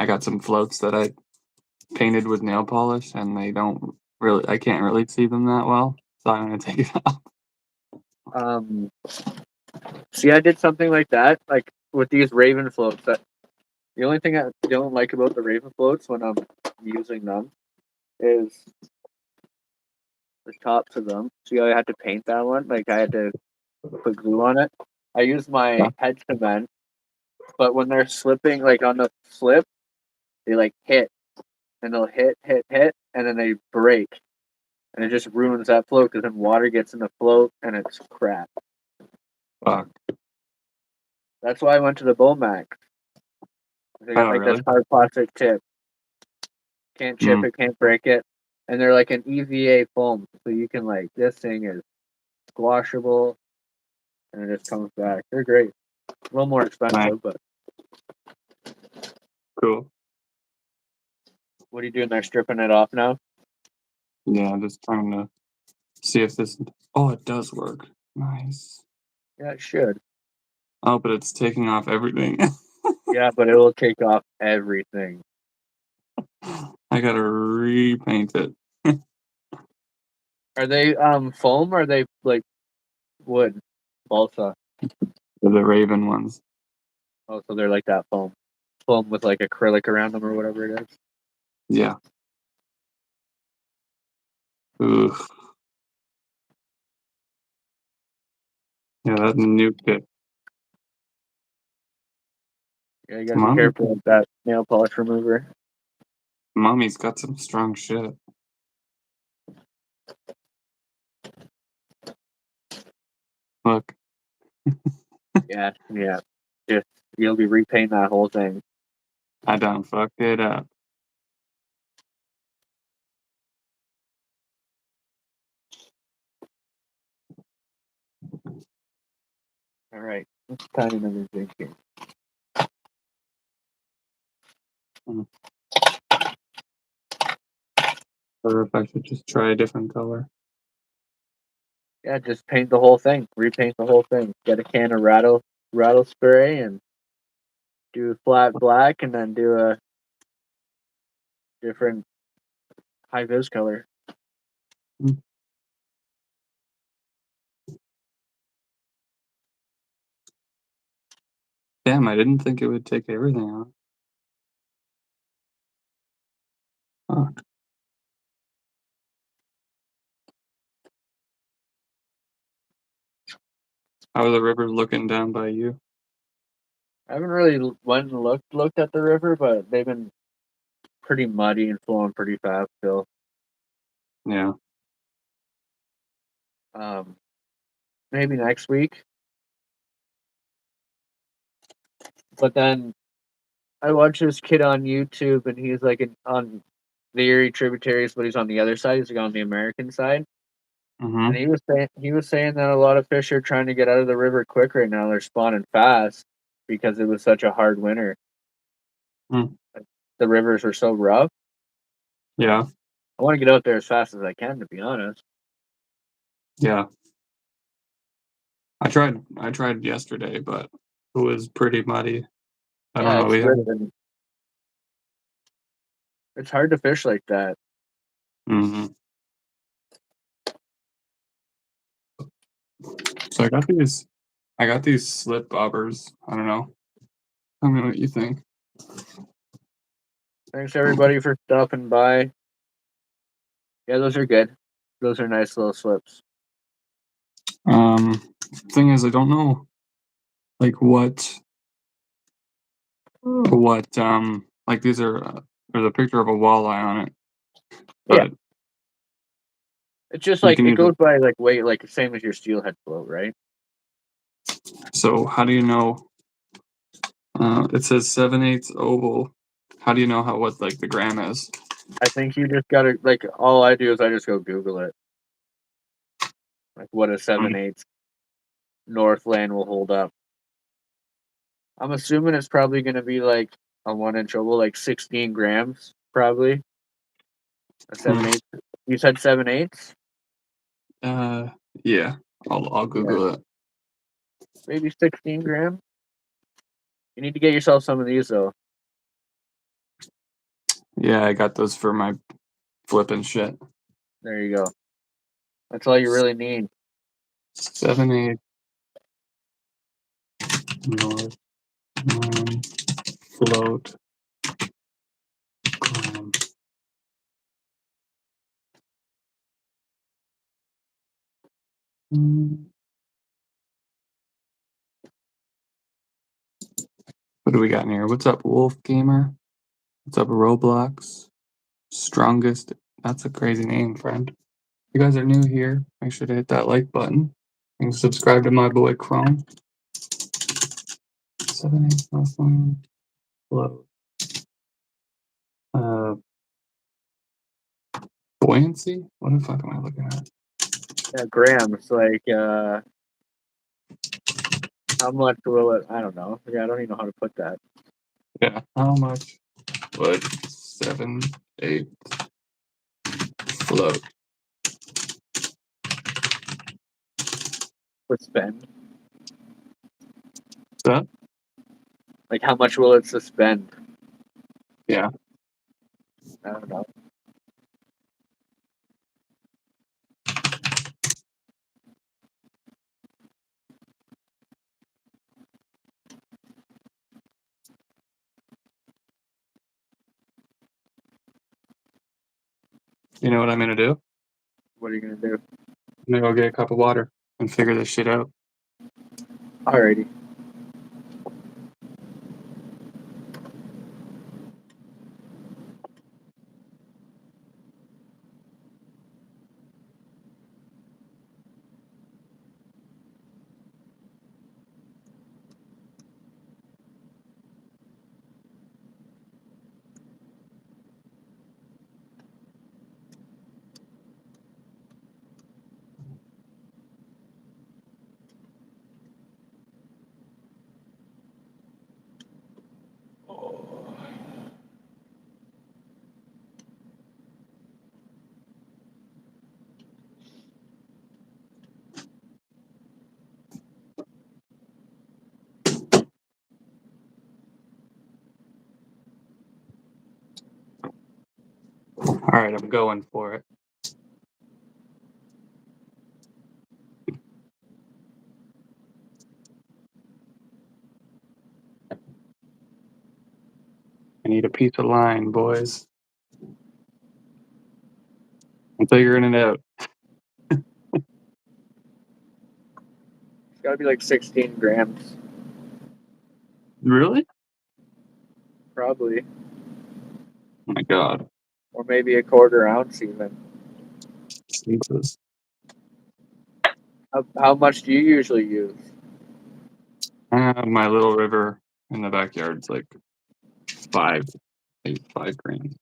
I got some floats that I painted with nail polish, and I can't really see them that well, so I'm gonna take it off. See, I did something like that, like with these Raven floats. The only thing I don't like about the Raven floats when I'm using them is the tops of them. See how I had to paint that one? Like I had to put glue on it. I use my head cement, but when they're slipping, like on the slip, they like hit, and they'll hit, and then they break, and it just ruins that float because then water gets in the float and it's crap. Fuck. That's why I went to the Bomax. They got like this hard plastic tip. Can't chip it, can't break it. And they're like an EVA foam. So you can like, this thing is squashable and it just comes back. They're great. A little more expensive, but. Cool. What are you doing there? Stripping it off now? Yeah, I'm just trying to see if this. Oh, it does work. Nice. Yeah, it should. Oh, but it's taking off everything. Yeah, but it will take off everything. I gotta repaint it. Are they foam or are they like wood? Balsa. They're the Raven ones. Oh, so they're like that foam. Foam with like acrylic around them or whatever it is. Yeah. Oof. Yeah, that nuked it. Yeah, you gotta be careful with that nail polish remover. Mommy's got some strong shit. Look. Yeah. Just you'll be repainting that whole thing. I done fucked it up. All right, let's find another drink here. Or if I should just try a different color. Yeah, just paint the whole thing. Repaint the whole thing. Get a can of rattle spray and do flat black, and then do a different high vis color. Damn, I didn't think it would take everything off. Fuck. How are the rivers looking down by you? I haven't really went and looked at the river, but they've been pretty muddy and flowing pretty fast still. Yeah. Maybe next week. But then I watched this kid on YouTube, and he's like on the Erie tributaries, but he's on the other side. He's like on the American side. And he was saying that a lot of fish are trying to get out of the river quick right now. They're spawning fast because it was such a hard winter. The rivers are so rough. Yeah. I want to get out there as fast as I can, to be honest. Yeah. I tried yesterday, but it was pretty muddy. I don't know. It's hard to fish like that. So I got these slip bobbers. I don't know. Tell me what you think. Thanks everybody for stopping by. Yeah, those are good. Those are nice little slips. Thing is, I don't know, like what, like these are, there's a picture of a walleye on it. But yeah. It's just like, it goes by like weight, like the same as your steelhead float, right? So how do you know, it says 7/8 oval. How do you know what like the gram is? I think you just gotta, like, all I do is I just go Google it. Like, what a 7/8 Northland will hold up. I'm assuming it's probably going to be like a 1-inch oval, like 16 grams, probably. A 7/8. You said 7/8? Yeah. I'll Google it. Maybe 16 grams. You need to get yourself some of these though. Yeah, I got those for my flipping shit. There you go. That's all you really need. 7/8 north, float. What do we got in here? What's up, Wolf Gamer? What's up, Roblox? Strongest. That's a crazy name, friend. If you guys are new here, make sure to hit that like button and subscribe to my boy Chrome. 7/8 Northland float. Buoyancy? What the fuck am I looking at? Yeah, grams. Like, how much will it? I don't know. Yeah, I don't even know how to put that. Yeah, how much would 7/8 float? Suspend. That? Like, how much will it suspend? Yeah. I don't know. You know what I'm gonna do? What are you gonna do? I'm gonna go get a cup of water and figure this shit out. Alrighty. Alright, I'm going for it. I need a piece of line, boys. I'm figuring it out. It's gotta be like 16 grams. Really? Probably. Oh my god. Or maybe a quarter ounce even. Jesus. How much do you usually use? My little river in the backyard's like 5 grams.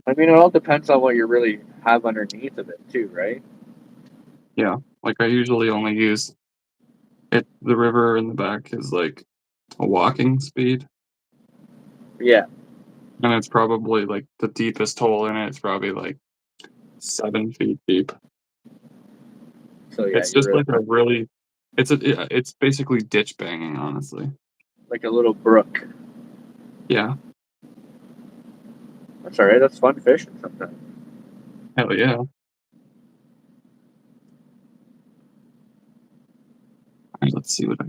I mean, it all depends on what you really have underneath of it, too, right? Yeah, like I usually only use it. The river in the back is like a walking speed, Yeah. and it's probably like the deepest hole in it. It's probably like 7 feet deep. So yeah, It's you're just really like a really. It's basically ditch banging, honestly. like a little brook. Yeah, That's alright. That's fun fishing sometimes. hell yeah. Alright, let's see what I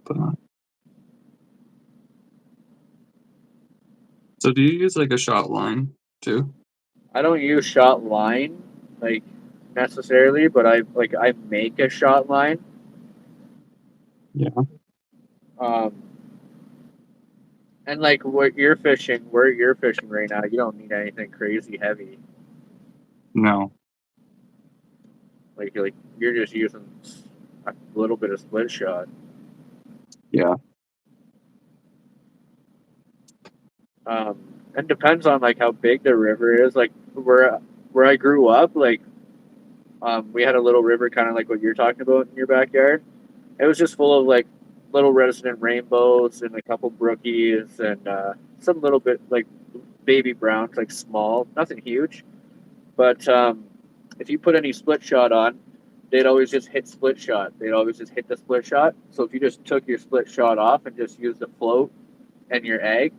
put on. So, do you use like a shot line too? I don't use shot line like necessarily, but I make a shot line. Yeah. Um, and like where you're fishing right now, you don't need anything crazy heavy. No. Like you're just using a little bit of split shot. Yeah. And depends on like how big the river is. Like where I grew up, like we had a little river, kind of like what you're talking about in your backyard. It was just full of like little resident rainbows and a couple brookies and some little bit like baby browns, like small, nothing huge. But if you put any split shot on, they'd always just hit split shot. They'd always just hit the split shot. So if you just took your split shot off and just used the float and your egg,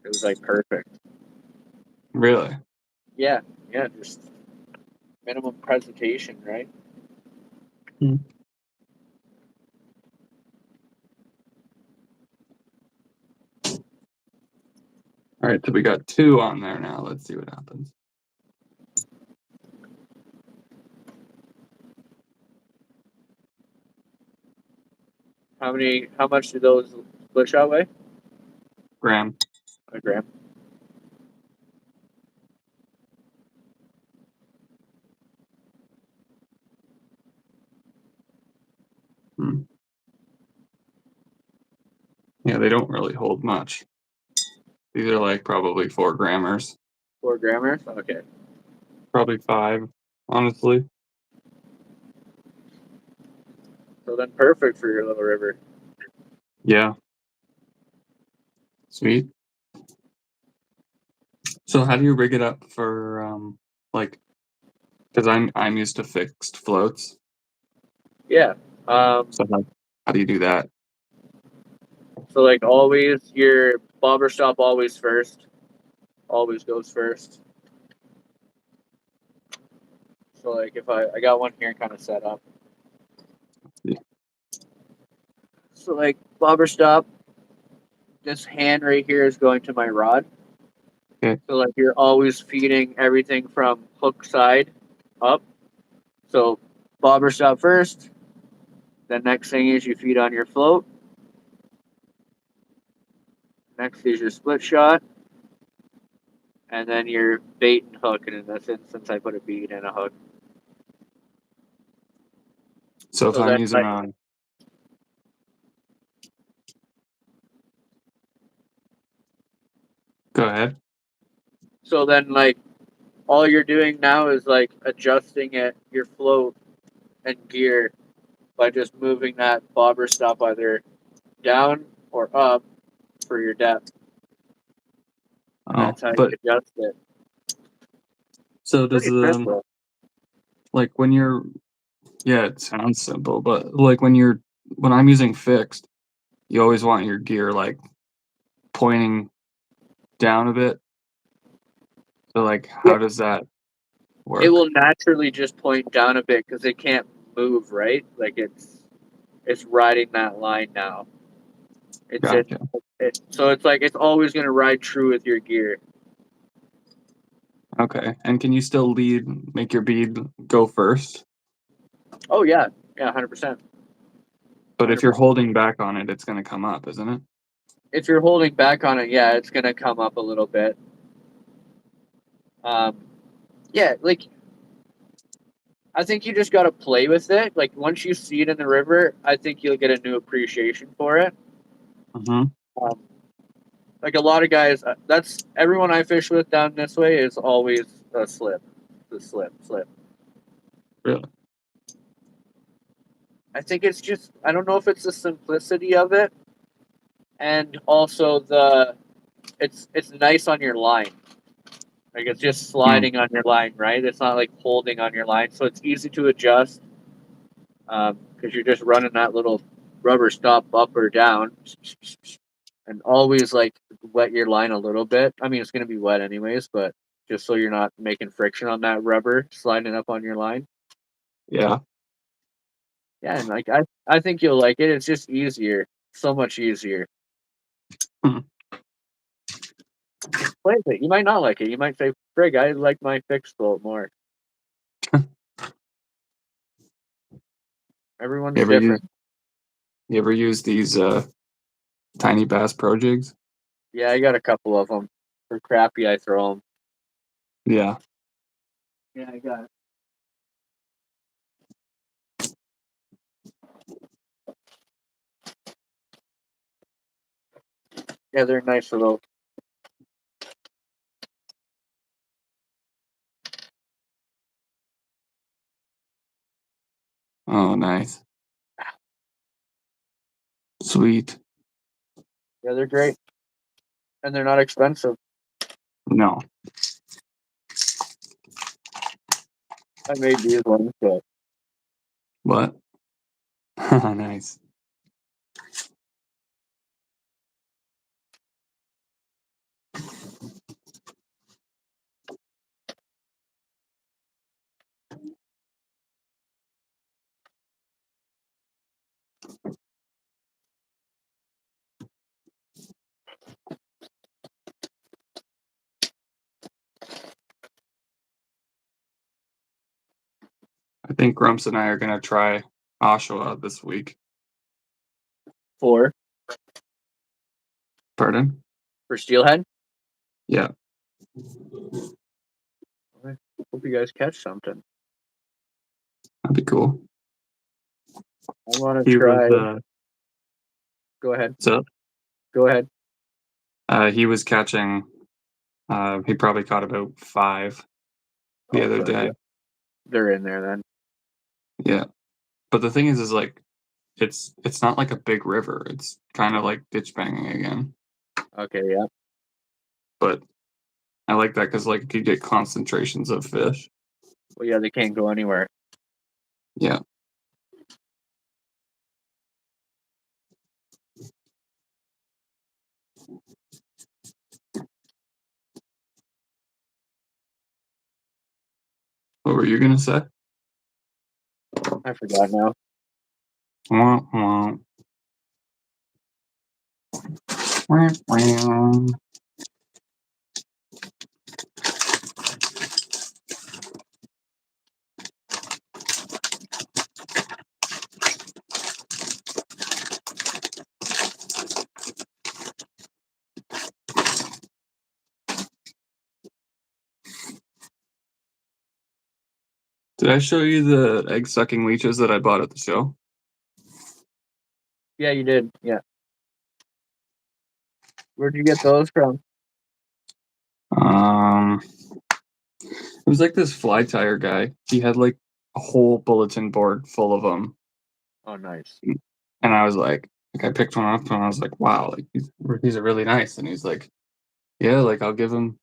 It was like perfect. Really? Yeah, just minimum presentation, right? All right, so we got 2 on there now. Let's see what happens. How much do those split shot weigh? Graham. A gram. Yeah, they don't really hold much. These are like probably 4 grammars. 4 grammars? Okay. Probably 5, honestly. So then perfect for your little river. Yeah. Sweet. So how do you rig it up for like, because I'm used to fixed floats. Yeah. So how do you do that? So like always, your bobber stop always first. Always goes first. So like if I got one here kind of set up. Yeah. So like bobber stop, this hand right here is going to my rod. Okay. So like you're always feeding everything from hook side up. So bobber stop first. The next thing is you feed on your float. Next is your split shot. And then your bait and hook. And in this instance, I put a bead and a hook. So if So I'm that's using like, go ahead. so then like all you're doing now is like adjusting it, your float and gear by just moving that bobber stop either down or up for your depth. And Oh, that's how you but adjust it. so does Pretty simple. like when you're, yeah, it sounds simple, but like when I'm using fixed, you always want your gear like pointing down a bit. So like, how does that work? It will naturally just point down a bit because it can't move, right? Like it's riding that line now. It's in Gotcha. it, so it's like it's always going to ride true with your gear. Okay. And can you still make your bead go first? Oh yeah, 100%. But if you're 100%. holding back on it, it's going to come up, isn't it? If you're holding back on it, yeah, it's going to come up a little bit. Yeah, like I think you just got to play with it. Like once you see it in the river, I think you'll get a new appreciation for it. Mm-hmm. Like a lot of guys, that's everyone I fish with down this way is always a slip, the slip. Really? I think it's just I don't know if it's the simplicity of it, and also it's nice on your line. Like it's just sliding on your line, right? It's not like holding on your line, so it's easy to adjust because you're just running that little rubber stop up or down, and always like wet your line a little bit. I mean, it's gonna be wet anyways, but just so you're not making friction on that rubber sliding up on your line. Yeah. Yeah, and like I think you'll like it. It's just easier, so much easier. Hmm. Play with it. You might not like it. You might say, "Frig, I like my fixed bolt more." Everyone's You ever use different. these tiny bass pro jigs? Yeah, I got a couple of them. For crappy, I throw them. Yeah. Yeah, I got it. Yeah, they're nice little. Oh, nice. Sweet. Yeah, they're great, and they're not expensive. No. I made these ones, but What? Nice. I think Grumps and I are gonna try Oshawa this week. For Pardon? steelhead. Yeah. Hope you guys catch something. That'd be cool. I want to He try. was Go ahead. so Go ahead. he was catching he probably caught about 5 the other day. Yeah. They're in there then. Yeah. But the thing is like it's not like a big river. It's kind of like ditch banging again. Okay, yeah. But I like that because like you could get concentrations of fish. Well, yeah, they can't go anywhere. Yeah. What were you gonna say? I forgot now. Wah, wah. Wah, wah. Did I show you the egg sucking leeches that I bought at the show? Yeah, you did. Yeah. Where'd you get those from? It was like this fly tire guy. He had like a whole bulletin board full of them, Oh, nice. and I was like I picked one up and I was like, wow, like these are really nice. And he's like, yeah, like I'll give them,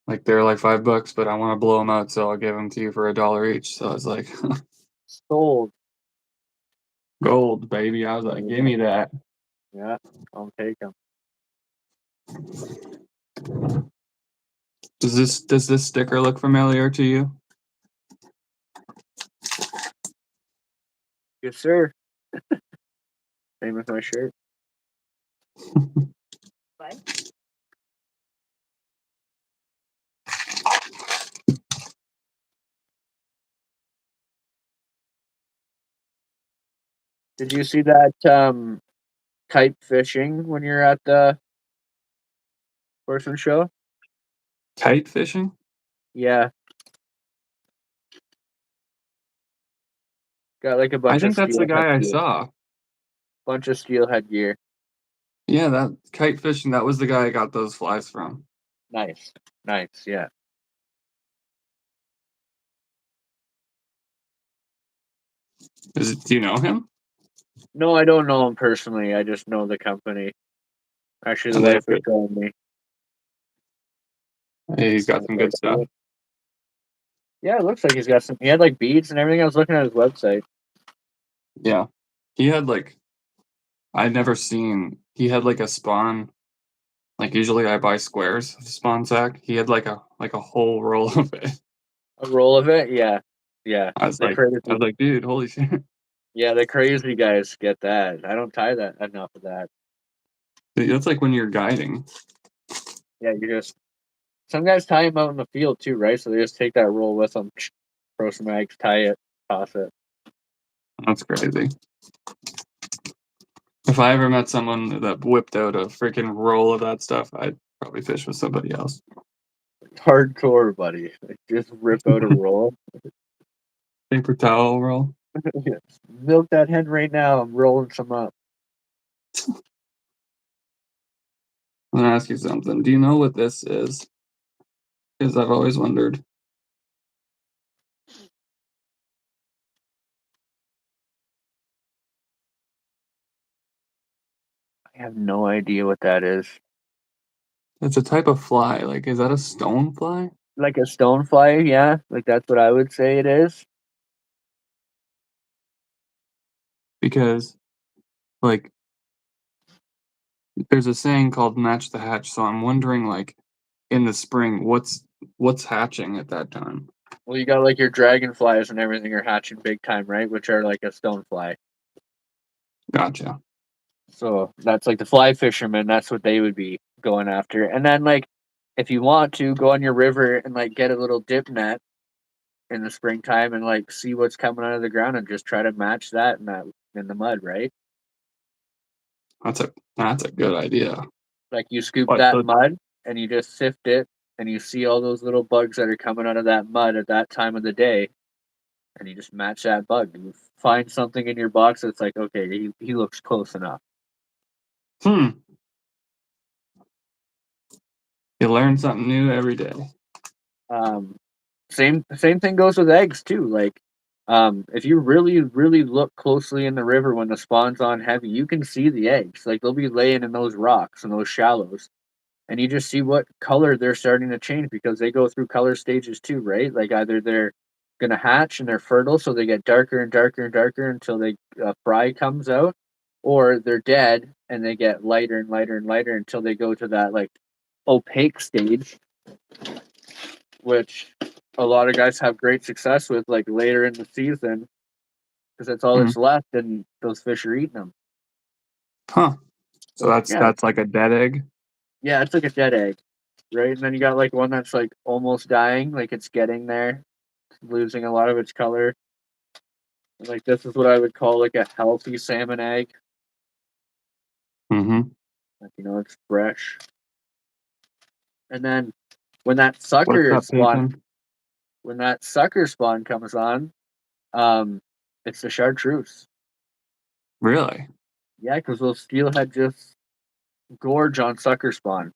like they're like $5, but I want to blow them out, so I'll give them to you for $1 each. So I was like, Sold. gold, baby. I was like, give me that. Yeah, I'll take them. Does this sticker look familiar to you? Yes, sir. Same with my shirt. Did you see that kite fishing when you're at the person show? Kite fishing? Yeah. Got like a I bunch of think that's the steelhead guy I gear. saw. Bunch of steelhead gear. Yeah, that kite fishing. That was the guy I got those flies from. Nice. Nice, yeah. Do you know him? No, I don't know him personally. I just know the company. Actually, the And they wife have was good. showing me. Hey, he's I got was some like, good stuff. yeah, it looks like he's got some. He had like beads and everything. I was looking at his website. Yeah, he had like I'd never seen. He had like a spawn. Like usually I buy squares of spawn sack. He had like a whole roll of it. A roll of it? Yeah. Yeah. I was The like, crazy. dude, holy shit! Yeah, the crazy guys get that. I don't tie that enough of that. That's like when you're guiding. Yeah, you just some guys tie them out in the field too, right? So they just take that roll with them, throw some eggs, tie it, toss it. That's crazy. If I ever met someone that whipped out a freaking roll of that stuff, I'd probably fish with somebody else. Hardcore, buddy. Like, just rip out a roll. Paper towel roll. Milk that hen right now. I'm rolling some up. I'm gonna ask you something. Do you know what this is? Because I've always wondered. I have no idea what that is. It's a type of fly. Like, is that a stone fly? Like a stonefly, yeah. Like that's what I would say it is. Because, like, there's a saying called "match the hatch." So I'm wondering, like, in the spring, what's hatching at that time? Well, you got like your dragonflies and everything are hatching big time, right? Which are like a stonefly. Gotcha. So that's like the fly fishermen. That's what they would be going after. And then like, if you want to go on your river and like get a little dip net in the springtime and like see what's coming out of the ground and just try to match that in the mud, right? That's a good idea. Like you scoop What that the mud and you just sift it and you see all those little bugs that are coming out of that mud at that time of the day and you just match that bug. You find something in your box that's like, okay, he looks close enough. You learn something new every day. Same thing goes with eggs too. Like, if you really look closely in the river when the spawn's on heavy, you can see the eggs. Like they'll be laying in those rocks and those shallows, and you just see what color they're starting to change because they go through color stages too, right? Like either they're gonna hatch and they're fertile, so they get darker and darker and darker until they fry comes out, or they're dead and they get lighter and lighter and lighter until they go to that like opaque stage, which a lot of guys have great success with, like later in the season, because that's all that's left, and those fish are eating them. Huh. So that's Yeah, like a dead egg. yeah, it's like a dead egg, right? And then you got like one that's like almost dying, like it's getting there, losing a lot of its color. Like this is what I would call like a healthy salmon egg. Mm-hmm. Like it's fresh. And then when that What's sucker up, spawn, Peyton? comes on, it's the chartreuse. Really? Yeah, because those steelhead just gorge on sucker spawn.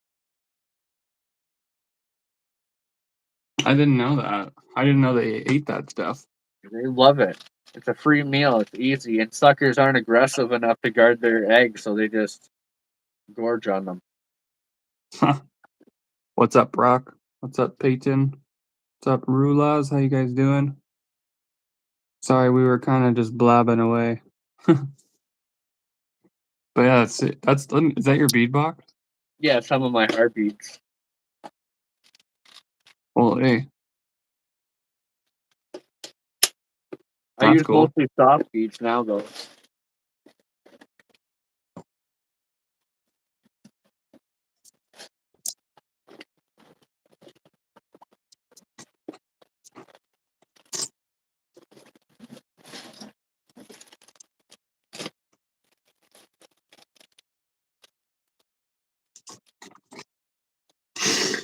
I didn't know that. I didn't know they ate that stuff. They love it. It's a free meal. It's easy, and suckers aren't aggressive enough to guard their eggs, so they just gorge on them. What's up, Brock? What's up, Peyton? What's up, Rulas? How you guys doing? Sorry, we were kind of just blabbing away. But yeah, that's it. Is that your bead box? Yeah, some of my heartbeats. Well, hey, I that's use cool. mostly soft beats now, though.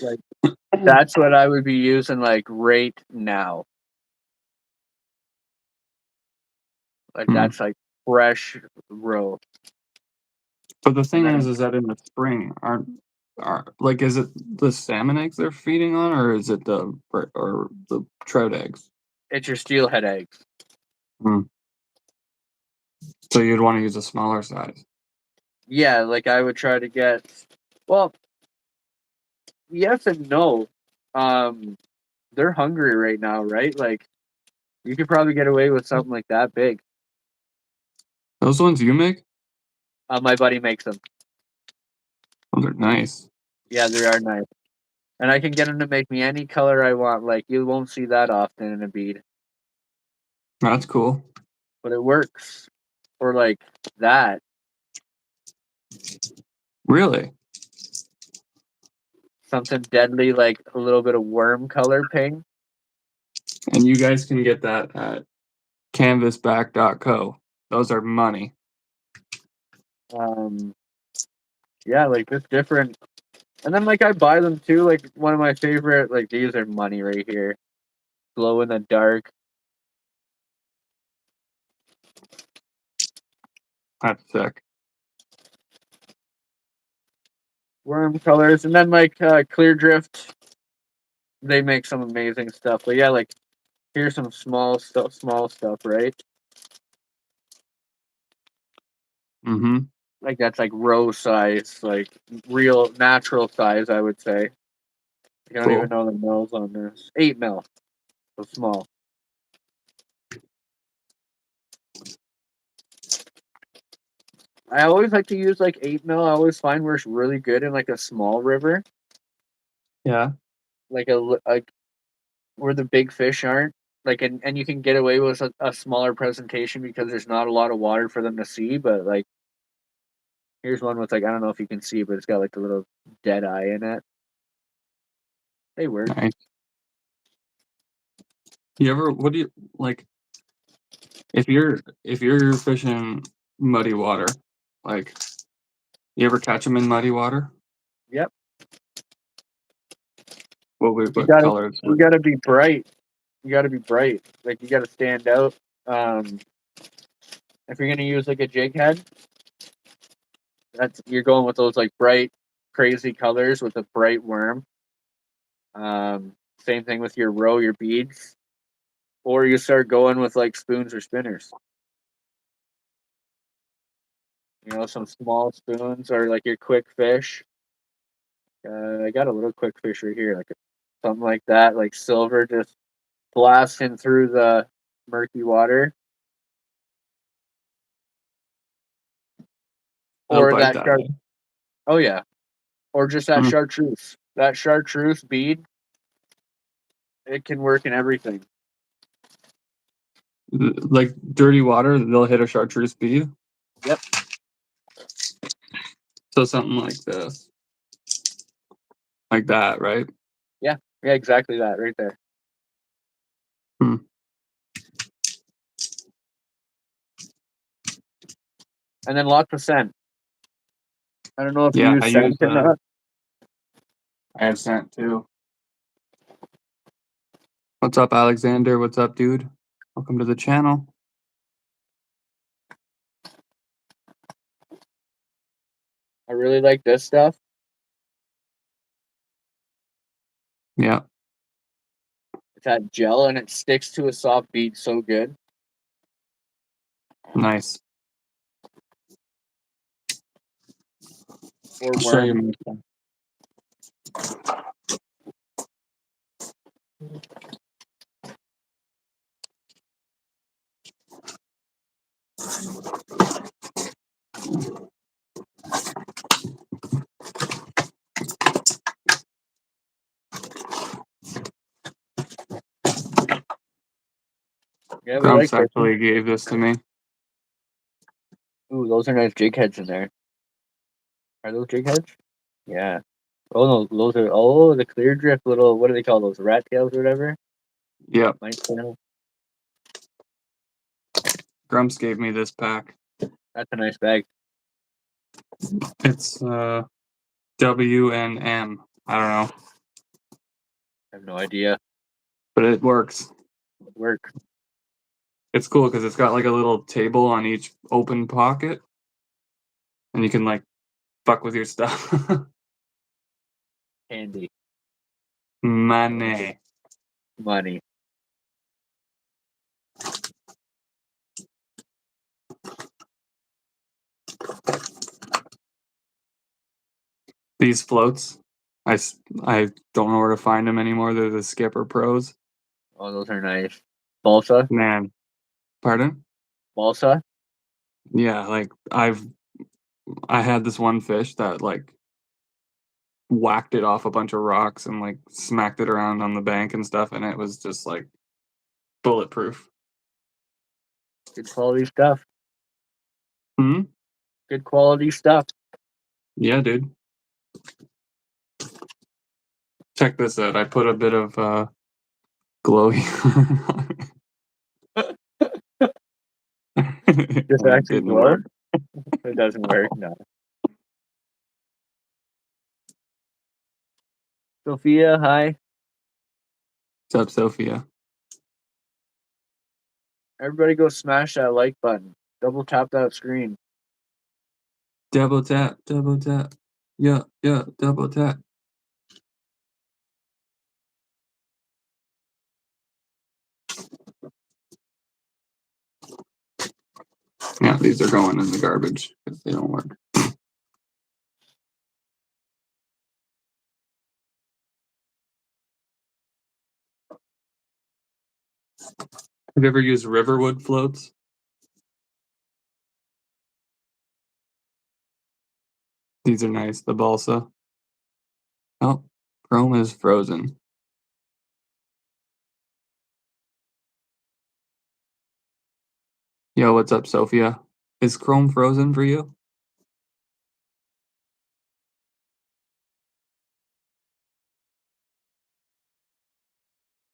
Like that's what I would be using like right now. Like that's like fresh roe. But the And thing then is that in the spring, are like, is it the salmon eggs they're feeding on, or is it the trout eggs? it's your steelhead eggs. Hmm. So you'd want to use a smaller size. Yeah, like I would try to get. Well, yes and no. They're hungry right now, right? Like you could probably get away with something like that big. Those ones you make, My buddy makes them. those are nice. Yeah, they are nice. And I can get him to make me any color I want. Like you won't see that often in a bead, That's cool. but it works. Or like that. Really? Something deadly like a little bit of worm color pink. And you guys can get that at canvasback.co. Those are money. Um, yeah, like just different. And then like I buy them too. Like one of my favorite, like these are money right here. Glow in the dark. That's sick. Worm colors. And then like Clear Drift. They make some amazing stuff. But yeah, like here's some small stuff, right? Mm-hmm. Like that's like row size, like real natural size, I would say. I don't even Cool. know the mils on this. 8 mil, so small. I always like to use like 8 mil. I always find works really good in like a small river, Yeah. like like where the big fish aren't. Like and you can get away with a smaller presentation because there's not a lot of water for them to see. But like here's one with like I don't know if you can see, but it's got like a little dead eye in it. They work. Nice. You ever? What do you like? If you're fishing muddy water, like you ever catch them in muddy water? Yep. What You what gotta colors? you gotta be bright. You gotta be bright. Like you gotta stand out. If you're gonna use like a jig head, you're going with those like bright, crazy colors with a bright worm. Same thing with your roe, your beads, or you start going with like spoons or spinners. You know, some small spoons or like your quick fish. I got a little quick fish right here, like something like that, like silver, just blasting through the murky water. They'll Or bite that that. shark. Oh yeah, or just that Hmm. chartreuse. That chartreuse bead, it can work in everything. Like dirty water, they'll hit a chartreuse bead. Yep. So something like this, like that, right? Yeah, exactly that right there. Hmm. And then lots of scent. I don't know if you Yeah, use I scent use. or not. I have scent too. What's up, Alexander? What's up, dude? Welcome to the channel. I really like this stuff. Yeah, It's that gel and it sticks to a soft bead so good. nice. Or I'll show you worm. my stuff. Yeah, we like Grumps fishing. actually gave this to me. Ooh, those are nice jig heads in there. Are those jig heads? Yeah. Oh no, those are the clear drift little. What do they call those? Rat tails or whatever. Yep, Nice tail. Grumps gave me this pack. That's a nice bag. It's W and M. I don't know, I have no idea. but it works. Work. It's cool because it's got like a little table on each open pocket, and you can like fuck with your stuff. Handy. Money. Money. These floats, I don't know where to find them anymore. They're the Skipper Pros. Oh, those are nice. Balsa. Man, pardon? Balsa. Yeah, like I had this one fish that like whacked it off a bunch of rocks and like smacked it around on the bank and stuff, and it was just like bulletproof. Good quality stuff. Hmm. Good quality stuff. Yeah, dude. Check this out. I put a bit of glow here. Just And it actually didn't glow. work. It doesn't work. No. Sophia, hi. What's up, Sophia? Everybody go smash that like button. Double tap that screen. Double tap, double tap. Yeah, yeah, double tap. Yeah, these are going in the garbage because they don't work. Have you ever used Riverwood floats? These are nice. The balsa. Oh, Chrome is frozen. Yo, what's up, Sophia? Is Chrome frozen for you?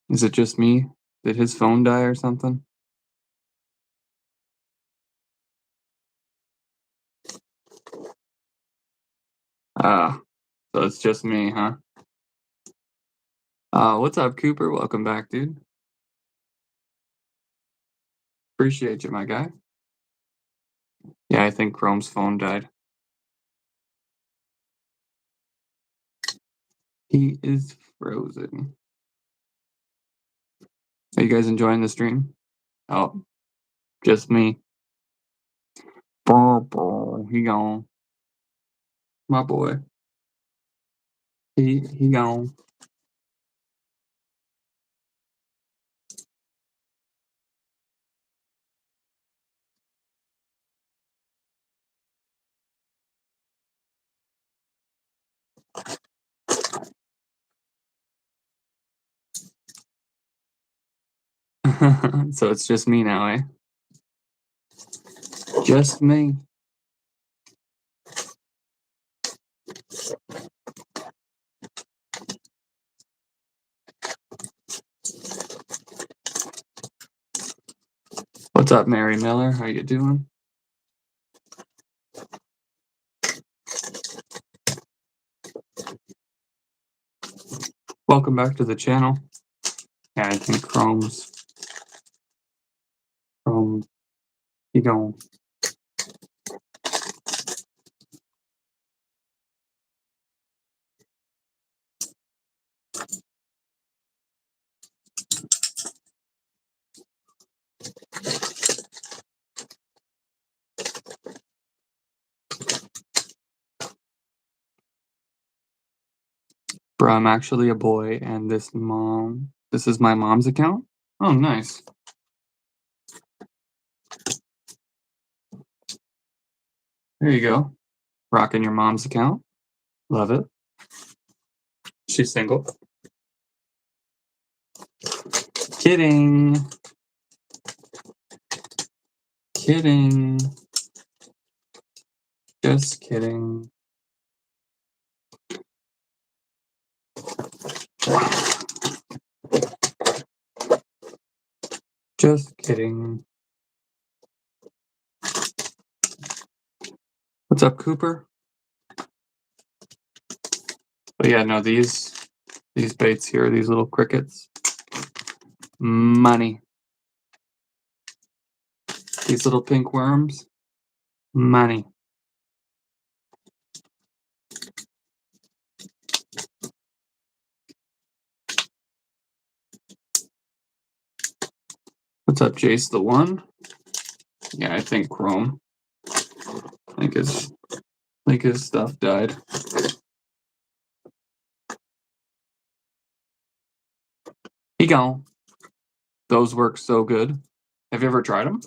Is it just me? Did his phone die or something? So it's just me, huh? What's up, Cooper? Welcome back, dude. Appreciate you, my guy. Yeah, I think Chrome's phone died. He is frozen. Are you guys enjoying the stream? Oh, just me. He gone. My boy. He gone. So it's just me now, eh? Just me. What's up, Mary Miller? How you doing? Welcome back to the channel. Yeah, I think Chrome. He gone. Bro, I'm actually a boy, and this is my mom's account. Oh, nice. There you go. Rocking your mom's account. Love it. She's single. Kidding. Kidding. Just kidding. Just kidding. What's up, Cooper? But yeah, no, these baits here, these little crickets. Money. These little pink worms. Money. What's up, Jace the One? Yeah, I think Chrome. I think his stuff died. He gone. Those work so good. Have you ever tried them?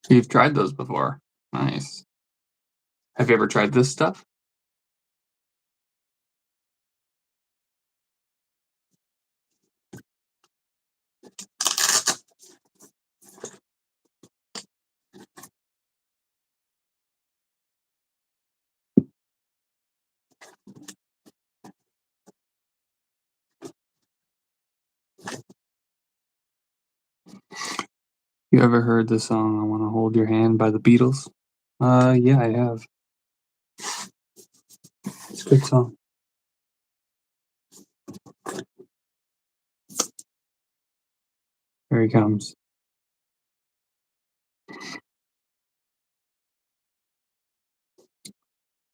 You've tried those before. Nice. Have you ever tried this stuff? You ever heard the song I Wanna Hold Your Hand by the Beatles? Yeah, I have. It's a good song. Here he comes.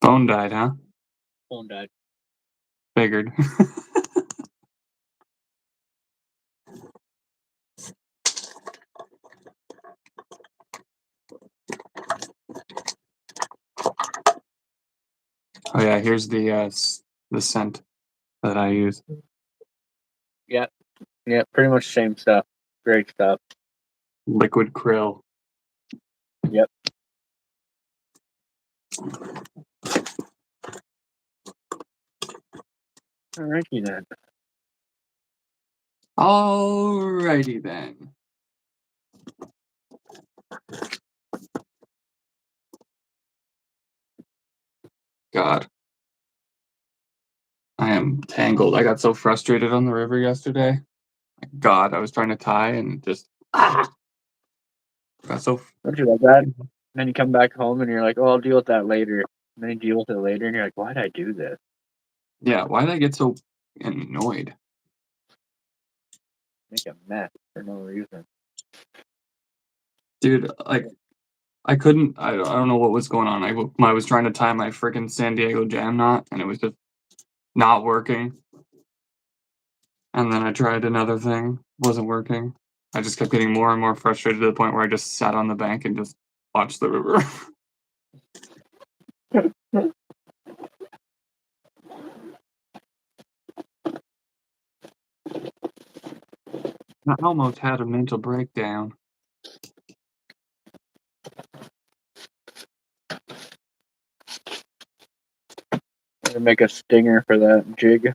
Phone died, huh? Phone died. Figured. Oh yeah, here's the scent that I use. Yeah, pretty much same stuff. Great stuff. Liquid krill. Yep. Alrighty then. Alrighty then. God. I am tangled. I got so frustrated on the river yesterday. God, I was trying to tie and just got so. Don't you love that? And then you come back home and you're like, oh, I'll deal with that later. And then you deal with it later and you're like, why did I do this? Yeah, why did I get so annoyed? Make a mess for no reason. Dude, like, I couldn't, I don't know what was going on. I was trying to tie my freaking San Diego jam knot, and it was just not working. And then I tried another thing, wasn't working. I just kept getting more and more frustrated to the point where I just sat on the bank and just watched the river. I almost had a mental breakdown. I'm gonna make a stinger for that jig.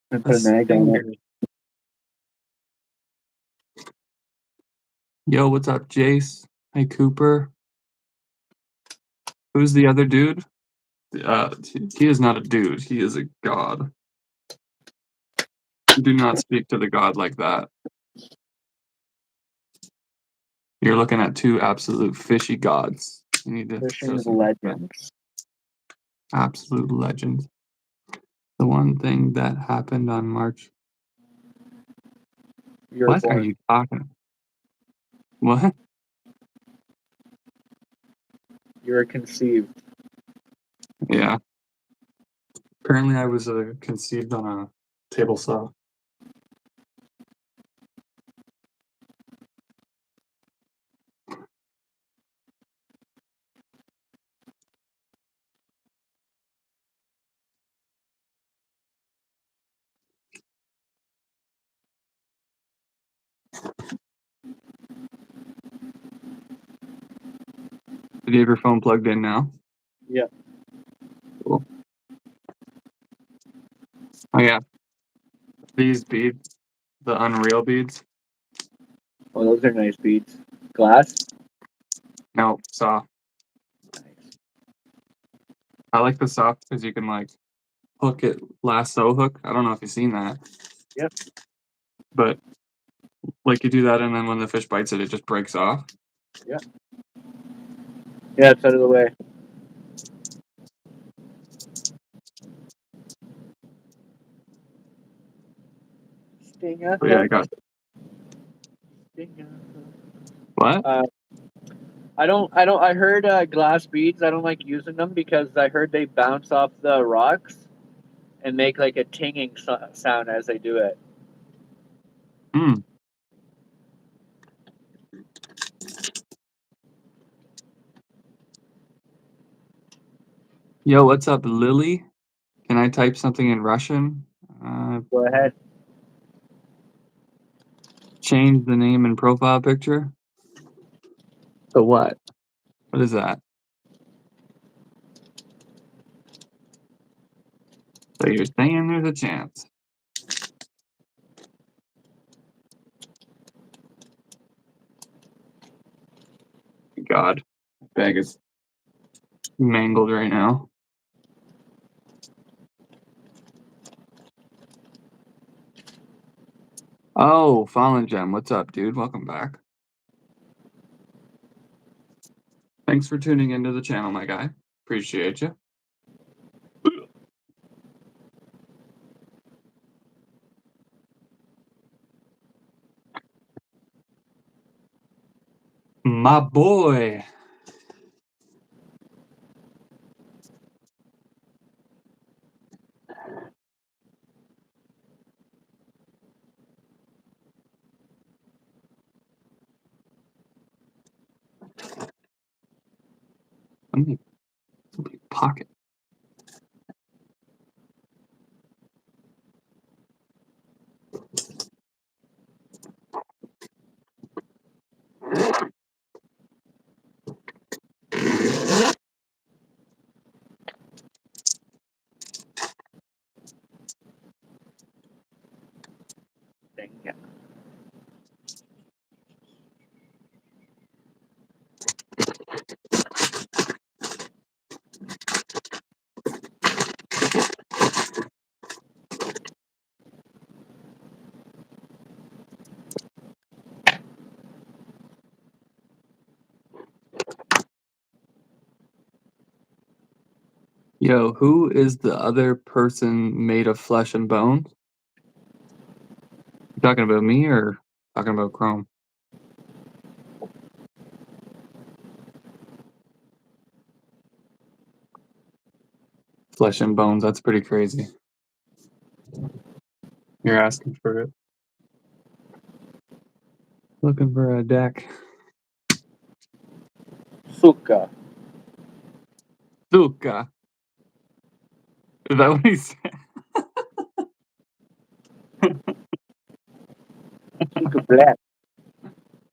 And put an egg on it. Yo, what's up, Jace? Hey, Cooper. Who's the other dude? He is not a dude. He is a god. Do not speak to the god like that. You're looking at two absolute fishy gods. You need to show Fishing some respect. legends. Absolute legends. The one thing that happened on March. You're What are born. you talking? What? You're conceived. Yeah. Apparently, I was conceived on a table saw. Did you have your phone plugged in now? Yeah. Cool. Oh yeah. These beads, the Unreal beads. Oh, those are nice beads. Glass? No, saw. Nice. I like the soft because you can like hook it, lasso hook. I don't know if you've seen that. Yep. But like you do that, and then when the fish bites it, it just breaks off. Yeah. Yeah, it's out of the way. Stinger. But yeah, I got Stinger. what? I heard glass beads. I don't like using them because I heard they bounce off the rocks and make like a tinging sound as they do it. Hmm. Yo, what's up, Lily? Can I type something in Russian? Go ahead. Change the name and profile picture. So what? What is that? So you're saying there's a chance? God, bag is mangled right now. Oh, Fallen Gem, what's up, dude? Welcome back. Thanks for tuning into the channel, my guy. Appreciate you. My boy. Let me pocket. Dang it. Yo, who is the other person made of flesh and bones? You talking about me or talking about Chrome? Flesh and bones, that's pretty crazy. You're asking for it. Looking for a deck. Suka. Suka. Is that what he said? Suka Black.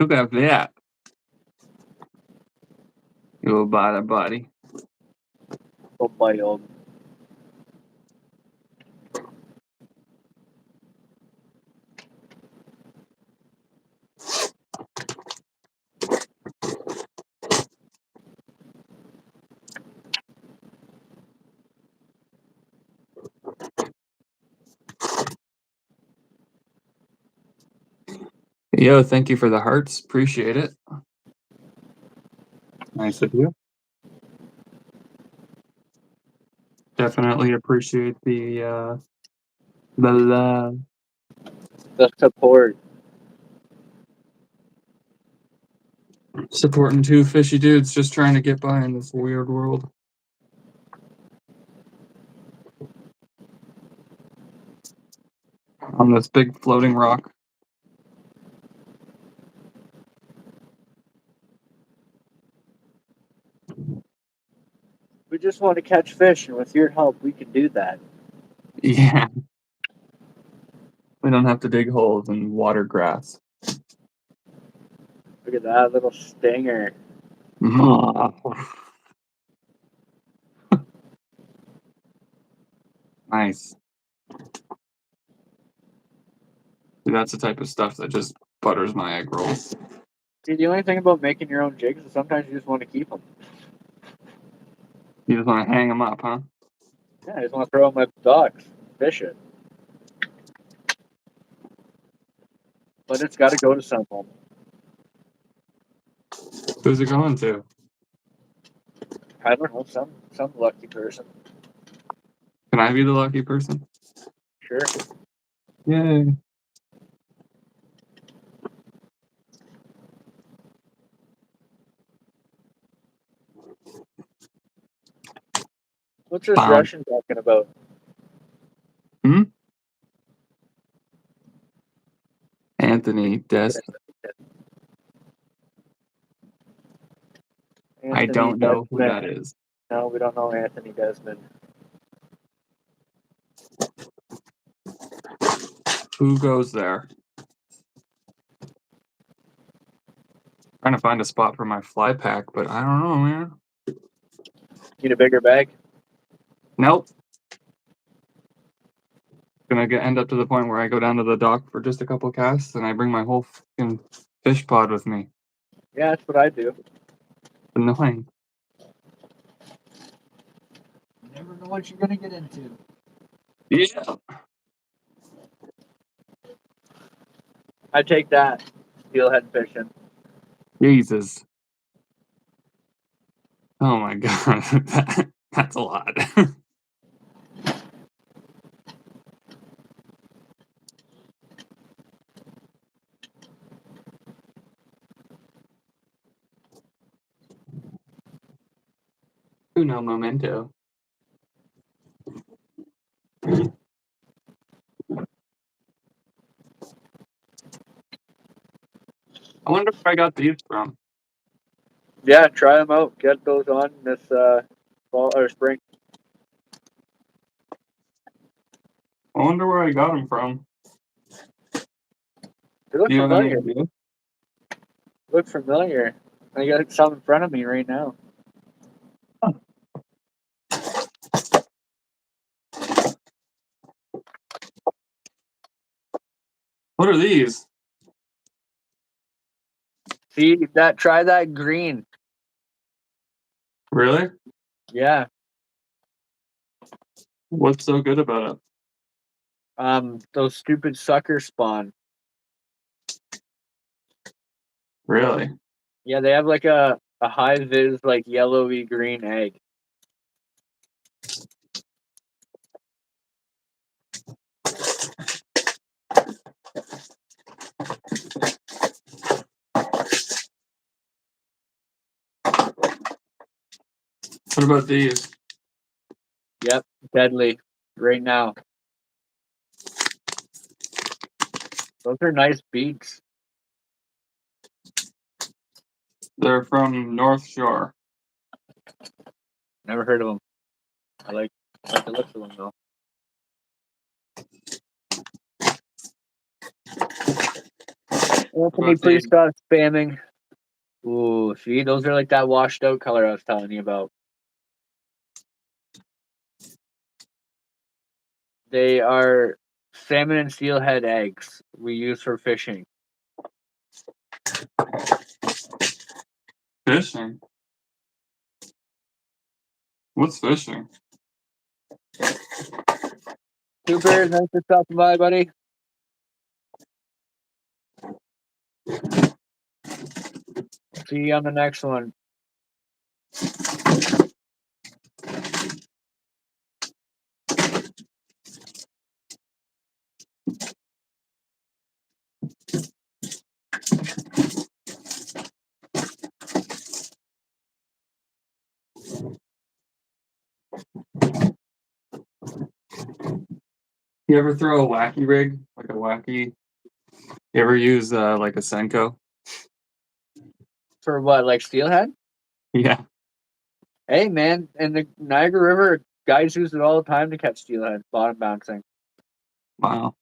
Suka that. You little body. Oh my old. Yo, thank you for the hearts. Appreciate it. Nice of you. Definitely appreciate the love. The support. Supporting two fishy dudes just trying to get by in this weird world. On this big floating rock. We just want to catch fish, and with your help, we can do that. Yeah. We don't have to dig holes and water grass. Look at that little stinger. Nice. That's the type of stuff that just butters my egg rolls. See, the only thing about making your own jigs is sometimes you just want to keep them. You just want to hang them up, huh? Yeah, I just want to throw out my docks, fish it. But it's got to go to someone. Who's it going to? I don't know, some lucky person. Can I be the lucky person? Sure. Yay. What's this Bomb. Russian talking about? Anthony Des. I don't know who that is. No, we don't know Anthony Desmond. Who goes there? Trying to find a spot for my fly pack, but I don't know, man. Need a bigger bag? Nope. Gonna end up to the point where I go down to the dock for just a couple casts and I bring my whole fucking fish pod with me. Yeah, that's what I do. Annoying. You never know what you're gonna get into. Yeah. I take that. Steelhead fishing. Jesus. Oh my god. That's a lot. Uno momento. I wonder where I got these from. Yeah, try them out. Get those on this fall or spring. I wonder where I got them from. They look Do you have any familiar. idea? Look familiar. I got some in front of me right now. I What are these? See that? Try that green. Really? Yeah. What's so good about it? Those stupid suckers spawn. Really? Yeah, they have like a high vis, like yellowy green egg. What about these? Yep, deadly. Right now. Those are nice beaks. They're from North Shore. Never heard of them. I like the looks of them though. Anthony, please stop spamming. Ooh, see, those are like that washed out color I was telling you about. They are salmon and steelhead eggs we use for fishing. Fishing? What's fishing? Super, nice to stop by, buddy. See you on the next one. You ever throw a wacky rig? Like a wacky? You ever use like a Senko? For what, like steelhead? Yeah. Hey, man, in the Niagara River, guys use it all the time to catch steelhead, bottom bouncing. Wow.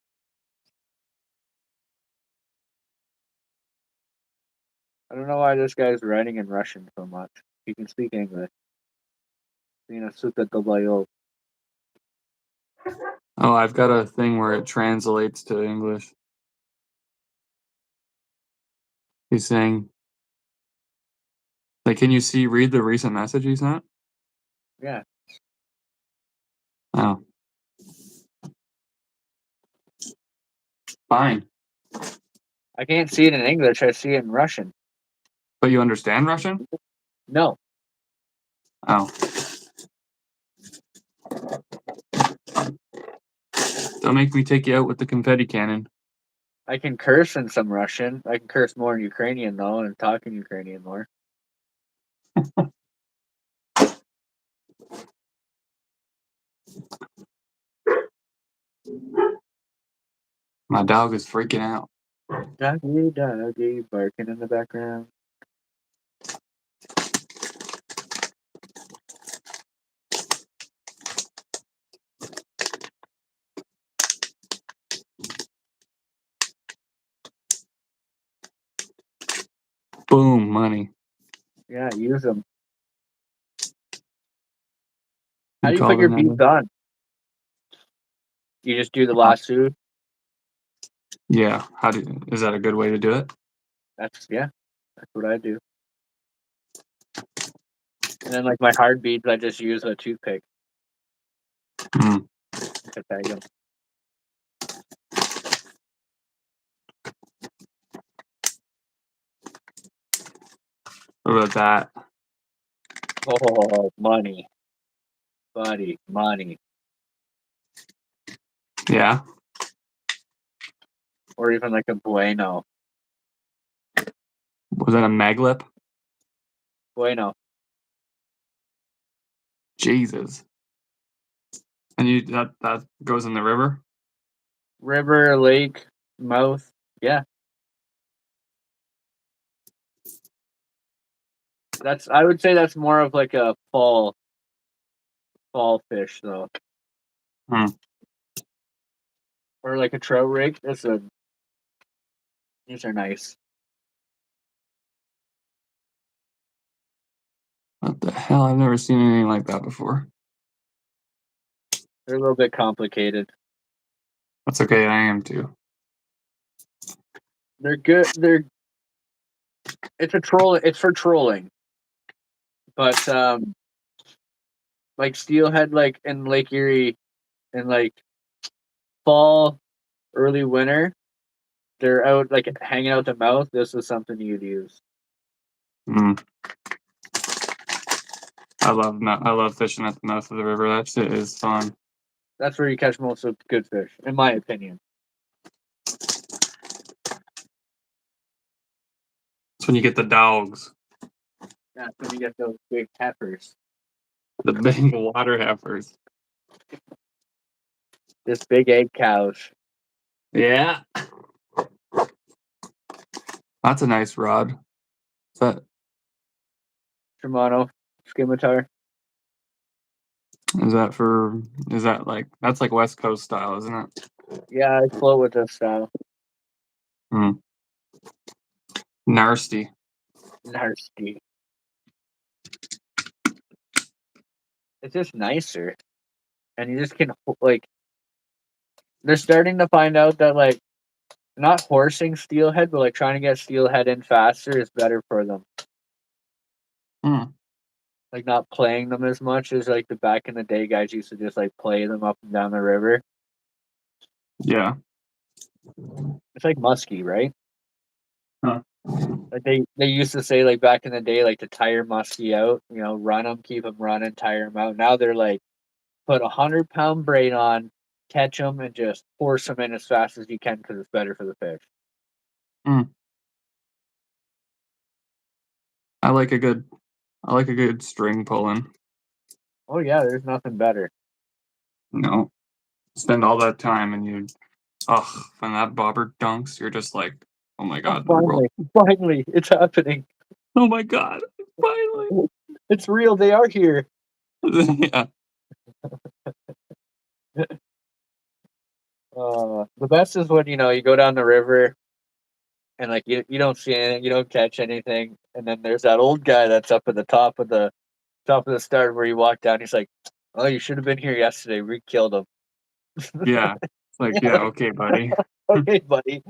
I don't know why this guy's writing in Russian so much. He can speak English. Oh, Oh, I've got a thing where it translates to English. He's saying, like, can you read the recent message he sent? yeah. Oh. Fine. I can't see it in English. I see it in Russian. But you understand Russian? No. Oh. Don't make me take you out with the confetti cannon. I can curse in some Russian. I can curse more in Ukrainian, though, and talk in Ukrainian more. My dog is freaking out. Doggy, doggy, barking in the background. Boom, money. Yeah, use them. How You do you call put your them beads that? on? You just do the lasso? Yeah. Is that a good way to do it? That's what I do. And then, like my hard beads, I just use a toothpick Mm. to tag them. What about that? Oh, money, buddy, money. Yeah. Or even like a bueno. Was that a maglip? Bueno. Jesus. And that goes in the river? River, lake, mouth. Yeah. I would say that's more of like a fall fish though. Hmm. Or like a trout rig. These are nice. What the hell? I've never seen anything like that before. They're a little bit complicated. That's okay, I am too. They're good. It's a troll. It's for trolling, but like steelhead, like in Lake Erie, in like fall, early winter, they're out like hanging out the mouth. This is something you'd use. Mm. I love fishing at the mouth of the river. That shit is fun. That's where you catch most of the good fish, in my opinion. That's when you get the dogs, That's when you get those big heifers. the big water heifers. This big egg cows. Yeah. That's a nice rod. Is that Shimano scimitar. is that like that's like West Coast style, isn't it? Yeah, I float with this style. Nasty. Nasty. It's just nicer, and you just can like. They're starting to find out that like not horsing steelhead, but like trying to get steelhead in faster is better for them. Like not playing them as much as like the back in the day guys used to just like play them up and down the river. Yeah. It's like muskie, right? Huh. Like they used to say like back in the day like to tire muskie out, run them, keep them running, tire them out. Now they're like put 100-pound braid on, catch them, and just force them in as fast as you can because it's better for the fish. I like a good string pulling. Oh yeah, there's nothing better. No. Spend all that time and when that bobber dunks, you're just like, oh my god. Finally, it's happening. Oh my god, finally. It's real, they are here. Yeah. The best is when, you go down the river and like you don't see anything, you don't catch anything, and then there's that old guy that's up at the top of the start where you walk down, he's like, oh, you should have been here yesterday. We killed him. Yeah. It's like, Yeah, yeah, okay, buddy. okay, buddy.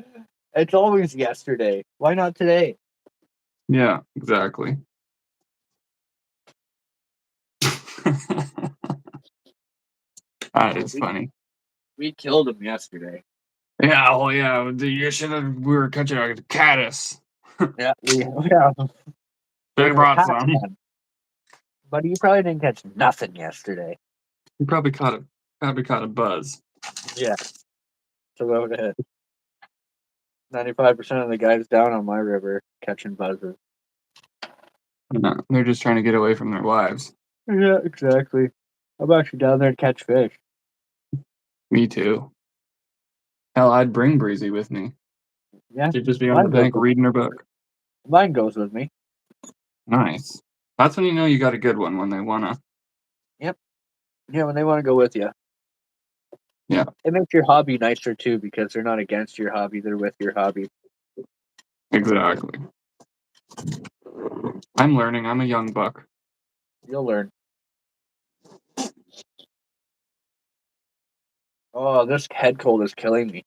It's always yesterday. Why not today? Yeah, exactly. That is funny. We killed him yesterday. Yeah, oh yeah, you should have. We were catching a caddis. Yeah, we Should have brought some. But you probably didn't catch nothing yesterday. You probably caught a buzz. Yeah. So go ahead. 95% of the guys down on my river catching buzzes. No, they're just trying to get away from their wives. Yeah, exactly. I'm actually down there to catch fish. Me too. Hell, I'd bring Breezy with me. Yeah. She'd just be on the bank reading her book. Mine goes with me. Nice. That's when you know you got a good one, when they wanna. Yep. Yeah, when they want to go with you. Yeah. It makes your hobby nicer too because they're not against your hobby, they're with your hobby. Exactly. I'm learning. I'm a young buck. You'll learn. Oh, this head cold is killing me.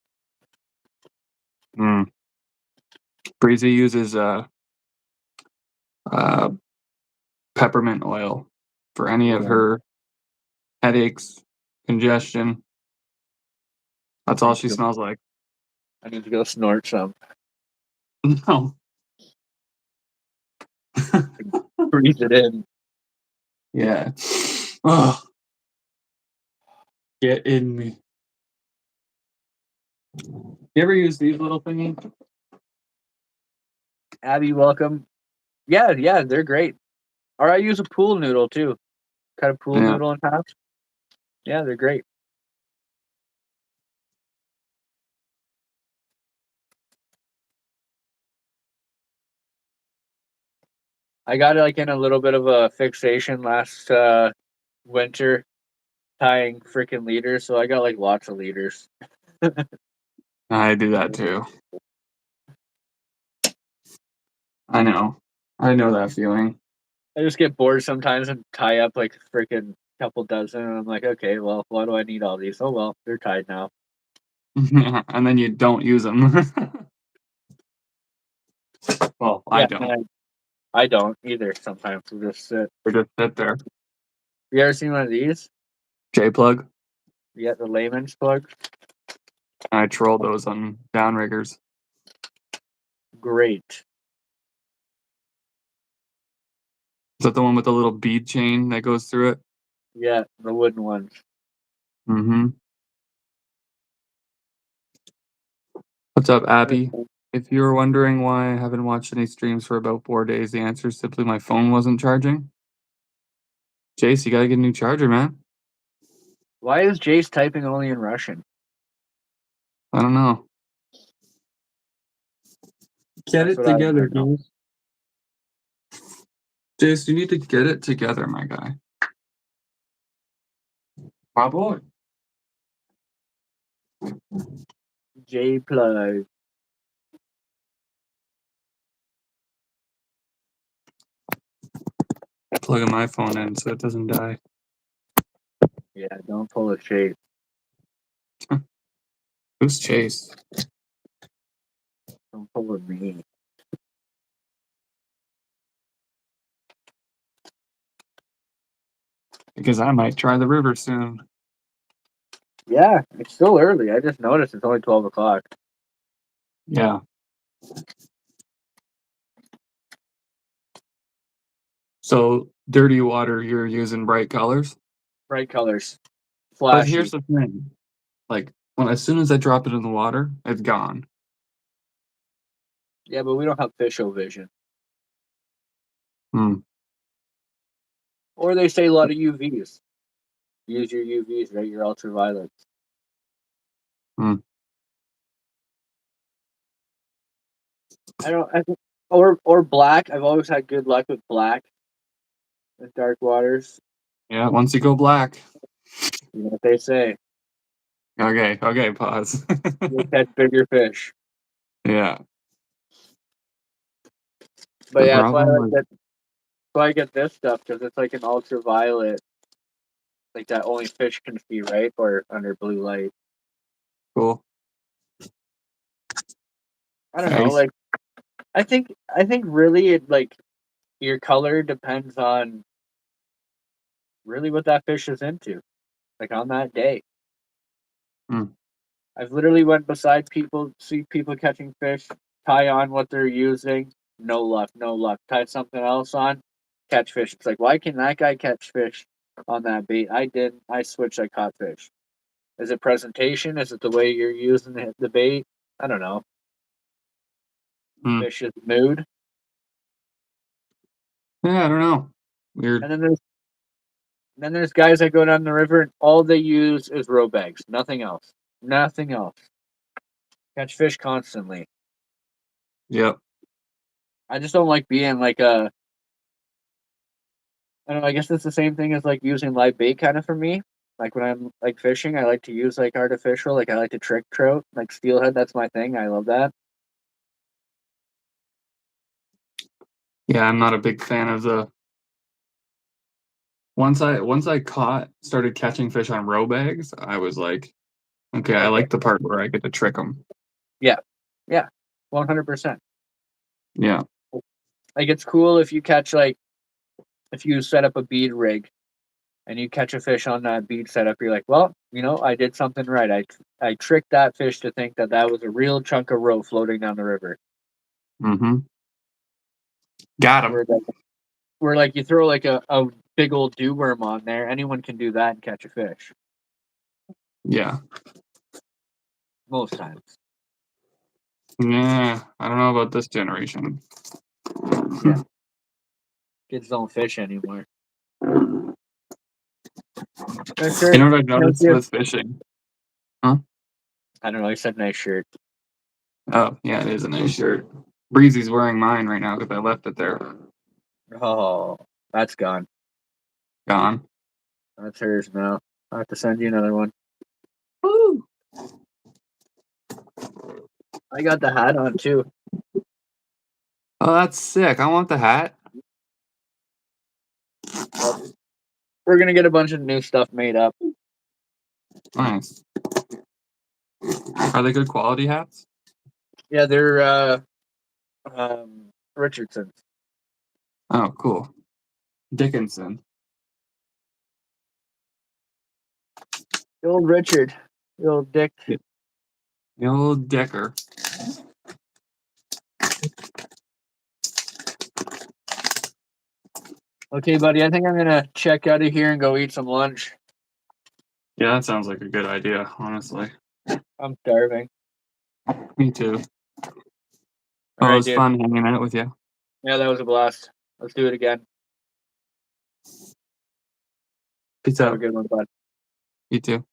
Breezy uses peppermint oil for any of her headaches, congestion. That's all she smells like. I need to go snort some. No. Breathe it in. Yeah. Oh. Get in me. You ever use these little thingies? Abby, welcome. Yeah, they're great. Or I use a pool noodle too. Cut a pool noodle in half. Yeah, they're great. I got like in a little bit of a fixation last winter tying freaking leaders, so I got like lots of leaders. I do that too. I know that feeling. I just get bored sometimes and tie up like freaking couple dozen, and I'm like, okay, well, why do I need all these? Oh well, they're tied now. And then you don't use them. Well, I don't. and I don't either. Sometimes we just sit. They just sit there. You ever seen one of these? J-plug. You got the layman's plug. I troll those on downriggers. Great. Is that the one with the little bead chain that goes through it? Yeah, the wooden ones. Mm-hmm. What's up, Abby? If you were wondering why I haven't watched any streams for about 4 days, the answer is simply my phone wasn't charging. Jace, you gotta get a new charger, man. Why is Jace typing only in Russian? I don't know. Get That's it what I together, wanna know. Jace. Jace, you need to get it together, my guy. My boy. J plug. Plugging my phone in so it doesn't die. Yeah, don't pull a Chase. Who's Chase? Don't pull a me. Because I might try the river soon. Yeah, it's still early. I just noticed it's only 12 o'clock. Yeah. So, dirty water, you're using bright colors? Bright colors. But Flashy. here's the thing. Like, as soon as I drop it in the water, it's gone. Yeah, but we don't have fish-o vision. Hmm. Or they say a lot of UVs. Use your UVs, right? Your ultraviolets. Hmm. I think, or black. I've always had good luck with black in dark waters. Yeah, once you go black. You know what they say. Okay, pause. You'll catch bigger fish. Yeah. But The yeah, that's problem is, why I get this stuff, because it's like an ultraviolet, like that only fish can see, right? Or under blue light. cool. I don't know. Nice. Like, I think really it like your color depends on really what that fish is into, like on that day. Hmm. I've literally went beside people, see people catching fish, tie on what they're using, no luck, no luck. Tie something else on, catch fish. It's like, why can that guy catch fish on that bait? I didn't. I switched. I caught fish. Is it presentation? Is it the way you're using the bait? I don't know. Hmm. Fish's mood. Yeah, I don't know. Weird. And then there's guys that go down the river and all they use is row bags. Nothing else. Nothing else. Catch fish constantly. Yep. I just don't like being like a. I don't know. I guess it's the same thing as like using live bait kind of for me. Like when I'm like fishing, I like to use like artificial. Like I like to trick trout, like steelhead. That's my thing. I love that. Yeah, I'm not a big fan of the. Once I started catching fish on row bags, I was like, okay, I Okay. like the part where I get to trick them. Yeah. Yeah. 100%. Yeah. Like it's cool if you catch like if you set up a bead rig and you catch a fish on that bead setup. You're like, well, I did something right. I tricked that fish to think that that was a real chunk of roe floating down the river. Mm-hmm. Got him. Where like you throw like a big old dew worm on there, anyone can do that and catch a fish. Yeah. Most times. Yeah. I don't know about this generation. Yeah. Kids don't fish anymore. Sure. You know what I've noticed with fishing? Huh? I don't know. He said nice shirt. Oh, yeah, it is a nice shirt. Breezy's wearing mine right now because I left it there. Oh, that's gone. Gone. That's hers now. I have to send you another one. Woo! I got the hat on too. Oh, that's sick. I want the hat. We're gonna get a bunch of new stuff made up. Nice. Are they good quality hats? Yeah, they're Richardson's. Oh, cool. Dickinson. The old Richard. The old Dick. The old Decker. Okay, buddy. I think I'm gonna check out of here and go eat some lunch. Yeah, that sounds like a good idea, honestly. I'm starving. Me too. All Well, it right, was dude. fun hanging out with you. Yeah, that was a blast. Let's do it again. Peace Have a out. good one, bud. You too.